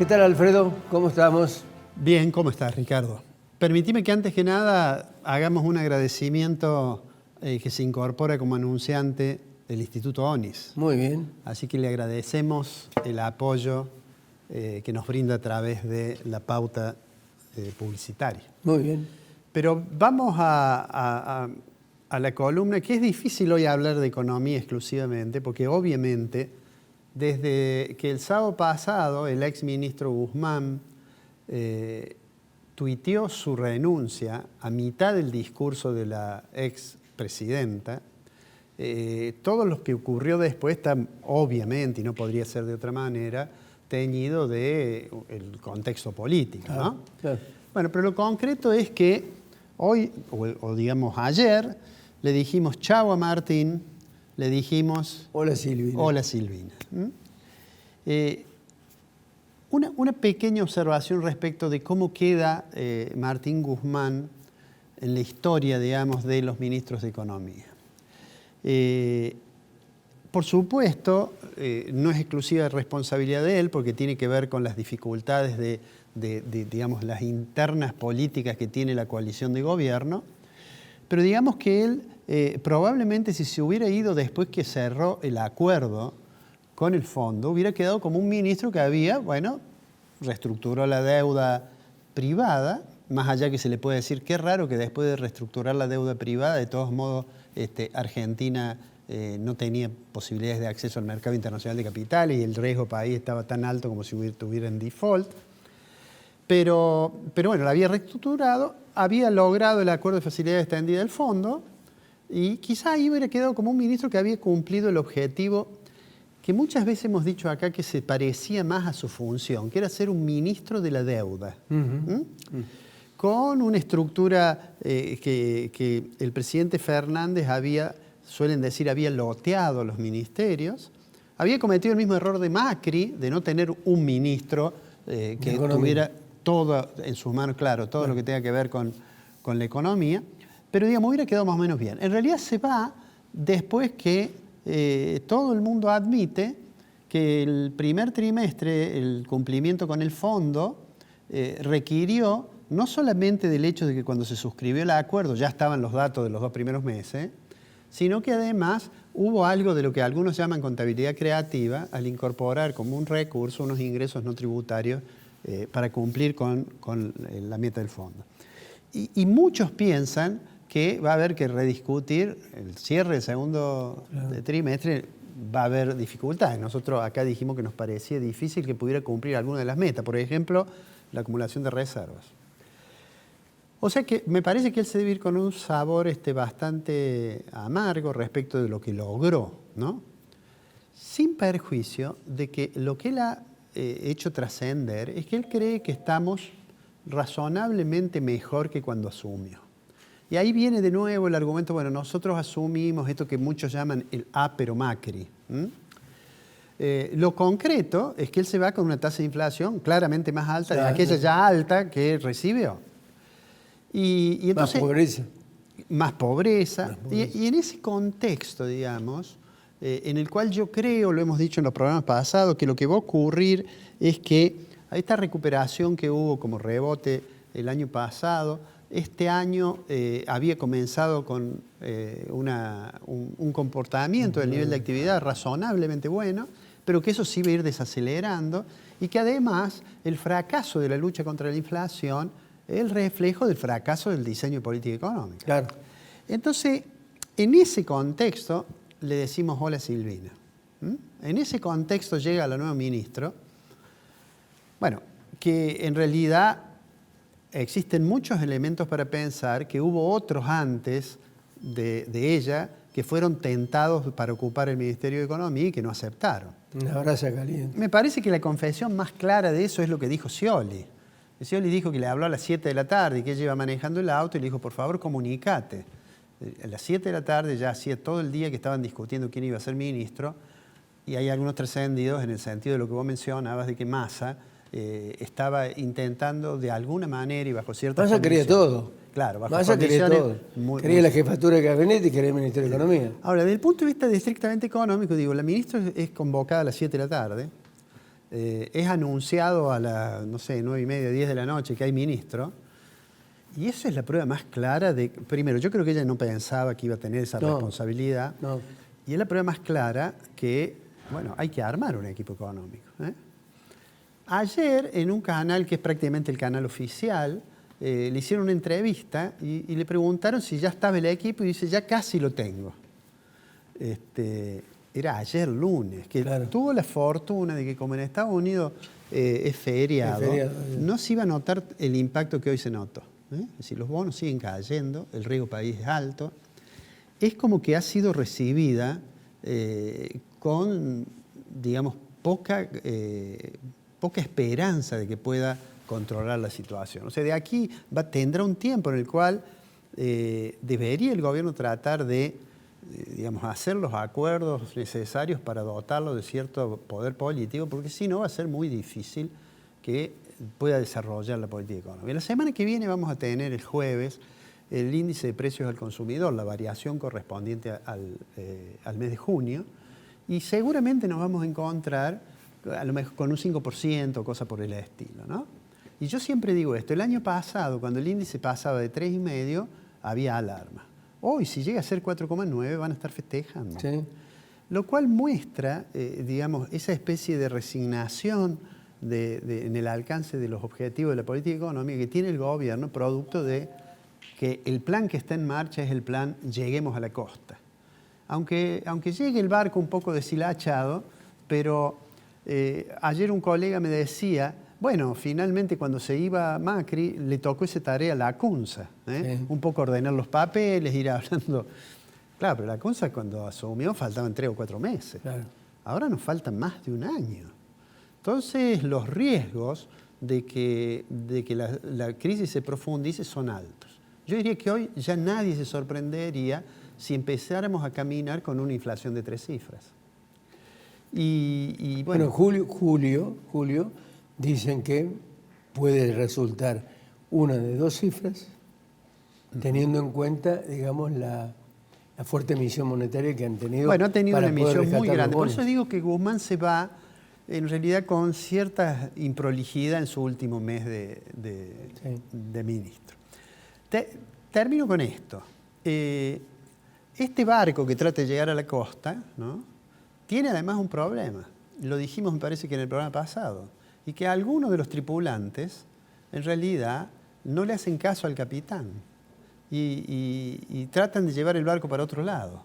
¿Qué tal, Alfredo? ¿Cómo estamos? Bien, ¿cómo estás, Ricardo? Permitime que antes que nada hagamos un agradecimiento que se incorpora como anunciante del Instituto ONIS. Muy bien. Así que le agradecemos el apoyo que nos brinda a través de la pauta publicitaria. Muy bien. Pero vamos a la columna, que es difícil hoy hablar de economía exclusivamente, porque obviamente desde que el sábado pasado el exministro Guzmán tuiteó su renuncia a mitad del discurso de la expresidenta, todo lo que ocurrió después está obviamente, y no podría ser de otra manera, teñido del contexto político, ¿no? Claro. Bueno, pero lo concreto es que hoy, o digamos ayer, le dijimos chau a Martín, le dijimos Hola, Silvina. hola, Silvina. Una pequeña observación respecto de cómo queda Martín Guzmán en la historia, digamos, de los ministros de Economía. Por supuesto, no es exclusiva responsabilidad de él, porque tiene que ver con las dificultades de digamos, las internas políticas que tiene la coalición de gobierno, pero digamos que él probablemente si se hubiera ido después que cerró el acuerdo con el fondo, hubiera quedado como un ministro que había, bueno, reestructuró la deuda privada, más allá que se le puede decir, qué raro que después de reestructurar la deuda privada, de todos modos, Argentina no tenía posibilidades de acceso al mercado internacional de capitales y el riesgo país estaba tan alto como si estuviera en default. Pero bueno, la había reestructurado, había logrado el acuerdo de facilidad extendida del fondo y quizá ahí hubiera quedado como un ministro que había cumplido el objetivo que muchas veces hemos dicho acá que se parecía más a su función, que era ser un ministro de la deuda. Con una estructura que el presidente Fernández suelen decir, había loteado los ministerios, había cometido el mismo error de Macri, de no tener un ministro que tuviera todo en sus manos, claro, todo lo que tenga que ver con la economía, pero digamos, hubiera quedado más o menos bien. En realidad se va después que todo el mundo admite que el primer trimestre, el cumplimiento con el fondo, requirió no solamente del hecho de que cuando se suscribió el acuerdo ya estaban los datos de los 2 primeros meses, sino que además hubo algo de lo que algunos llaman contabilidad creativa al incorporar como un recurso unos ingresos no tributarios para cumplir con la meta del fondo. Y muchos piensan que va a haber que rediscutir el cierre del segundo trimestre, va a haber dificultades. Nosotros acá dijimos que nos parecía difícil que pudiera cumplir alguna de las metas, por ejemplo, la acumulación de reservas. O sea que me parece que él se debe ir con un sabor bastante amargo respecto de lo que logró, ¿no? Sin perjuicio de que lo que él ha hecho trascender es que él cree que estamos razonablemente mejor que cuando asumió. Y ahí viene de nuevo el argumento, bueno, nosotros asumimos esto que muchos llaman el pero Macri. Lo concreto es que él se va con una tasa de inflación claramente más alta de aquella ya alta que recibió. Y entonces, más pobreza. Y en ese contexto, digamos, en el cual yo creo, lo hemos dicho en los programas pasados, que lo que va a ocurrir es que a esta recuperación que hubo como rebote el año pasado, este año había comenzado con un comportamiento del nivel de actividad razonablemente bueno, pero que eso sí va a ir desacelerando y que además el fracaso de la lucha contra la inflación es el reflejo del fracaso del diseño de política económica. Claro. Entonces, en ese contexto le decimos hola, Silvina. En ese contexto llega la nueva ministra, bueno, que en realidad existen muchos elementos para pensar que hubo otros antes de ella que fueron tentados para ocupar el Ministerio de Economía y que no aceptaron. Una brasa caliente. Me parece que la confesión más clara de eso es lo que dijo Scioli. Scioli dijo que le habló a las 7 de la tarde y que ella iba manejando el auto y le dijo, por favor, comunícate. A las 7 de la tarde ya hacía todo el día que estaban discutiendo quién iba a ser ministro y hay algunos trascendidos en el sentido de lo que vos mencionabas de que Massa estaba intentando de alguna manera y bajo ciertas Massa quería todo. Claro, bajo Massa quería condiciones todo. Quería la jefatura de gabinete y quería el Ministerio de Economía. Ahora, desde el punto de vista estrictamente económico, digo, la ministra es convocada a las 7 de la tarde. es anunciado a las, no sé, 9:30, 10 de la noche que hay ministro. Y esa es la prueba más clara de... Primero, yo creo que ella no pensaba que iba a tener esa responsabilidad. No. Y es la prueba más clara que, bueno, hay que armar un equipo económico. Ayer, en un canal que es prácticamente el canal oficial, le hicieron una entrevista y le preguntaron si ya estaba el equipo y dice, ya casi lo tengo. Era ayer lunes, que claro, tuvo la fortuna de que como en Estados Unidos es feriado, no se iba a notar el impacto que hoy se notó. Es decir, los bonos siguen cayendo, el riesgo país es alto. Es como que ha sido recibida con, digamos, poca esperanza de que pueda controlar la situación. O sea, de aquí tendrá un tiempo en el cual debería el gobierno tratar de, digamos, hacer los acuerdos necesarios para dotarlo de cierto poder político, porque si no va a ser muy difícil que pueda desarrollar la política económica. La semana que viene vamos a tener el jueves el índice de precios al consumidor, la variación correspondiente al mes de junio, y seguramente nos vamos a encontrar a lo mejor con un 5%, cosa por el estilo, ¿no? Y yo siempre digo esto, el año pasado, cuando el índice pasaba de 3,5, había alarma. Hoy, si llega a ser 4,9, van a estar festejando. Sí. Lo cual muestra, digamos, esa especie de resignación en el alcance de los objetivos de la política económica que tiene el gobierno, producto de que el plan que está en marcha es el plan Lleguemos a la Costa. Aunque llegue el barco un poco deshilachado, pero ayer un colega me decía, bueno, finalmente cuando se iba Macri, le tocó esa tarea a Lacunza, Sí. un poco ordenar los papeles, ir hablando. Claro, pero Lacunza cuando asumió faltaban 3 o 4 meses. Claro. Ahora nos faltan más de un año. Entonces, los riesgos de que la crisis se profundice son altos. Yo diría que hoy ya nadie se sorprendería si empezáramos a caminar con una inflación de 3 cifras. Y Bueno, bueno, julio, dicen que puede resultar una de 2 cifras, teniendo en cuenta, digamos, la fuerte emisión monetaria que han tenido. bueno, ha tenido para una poder emisión muy rescatar los grande. Por bonos. eso digo que Guzmán se va, en realidad, con cierta improlijidad en su último mes de ministro. Termino con esto. Este barco que trata de llegar a la costa, ¿no?, tiene además un problema. Lo dijimos, me parece que en el programa pasado. Y que algunos de los tripulantes, en realidad, no le hacen caso al capitán. Y tratan de llevar el barco para otro lado.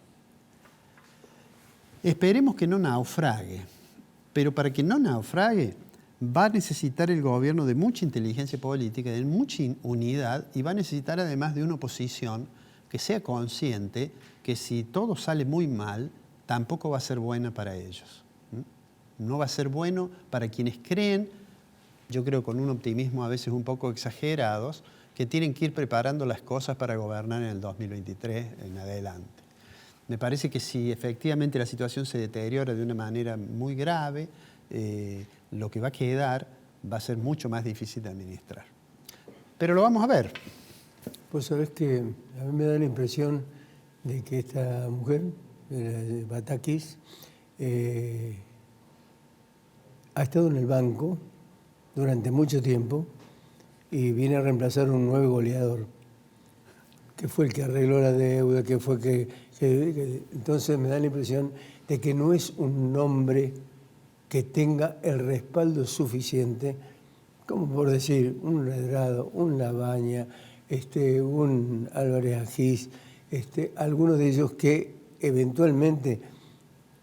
Esperemos que no naufrague. Pero para que no naufrague, va a necesitar el gobierno de mucha inteligencia política, de mucha unidad, y va a necesitar además de una oposición que sea consciente que si todo sale muy mal, tampoco va a ser buena para ellos. No va a ser bueno para quienes creen, yo creo con un optimismo a veces un poco exagerados, que tienen que ir preparando las cosas para gobernar en el 2023 en adelante. Me parece que si efectivamente la situación se deteriora de una manera muy grave, lo que va a quedar va a ser mucho más difícil de administrar. Pero lo vamos a ver. Pues sabés que a mí me da la impresión de que esta mujer, Batakis, ha estado en el banco durante mucho tiempo y viene a reemplazar un nuevo goleador, que fue el que arregló la deuda, que fue que entonces me da la impresión de que no es un nombre que tenga el respaldo suficiente, como por decir, un Redrado, un Labaña, un Álvarez Agís, algunos de ellos que eventualmente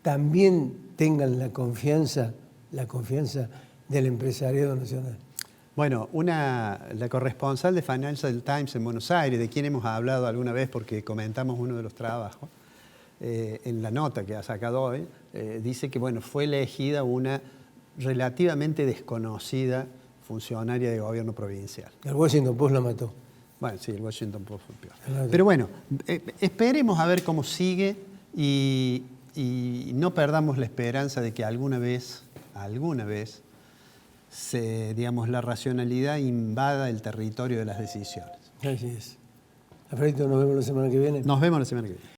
también tengan la confianza del empresariado nacional. Bueno, la corresponsal de Financial Times en Buenos Aires, de quien hemos hablado alguna vez porque comentamos uno de los trabajos, en la nota que ha sacado hoy, dice que bueno, fue elegida una relativamente desconocida funcionaria de gobierno provincial. El Washington Post la mató. Bueno, sí, el Washington Post fue peor. Pero bueno, esperemos a ver cómo sigue y no perdamos la esperanza de que alguna vez, digamos, la racionalidad invada el territorio de las decisiones. Así es. Alfredito, nos vemos la semana que viene. Nos vemos la semana que viene.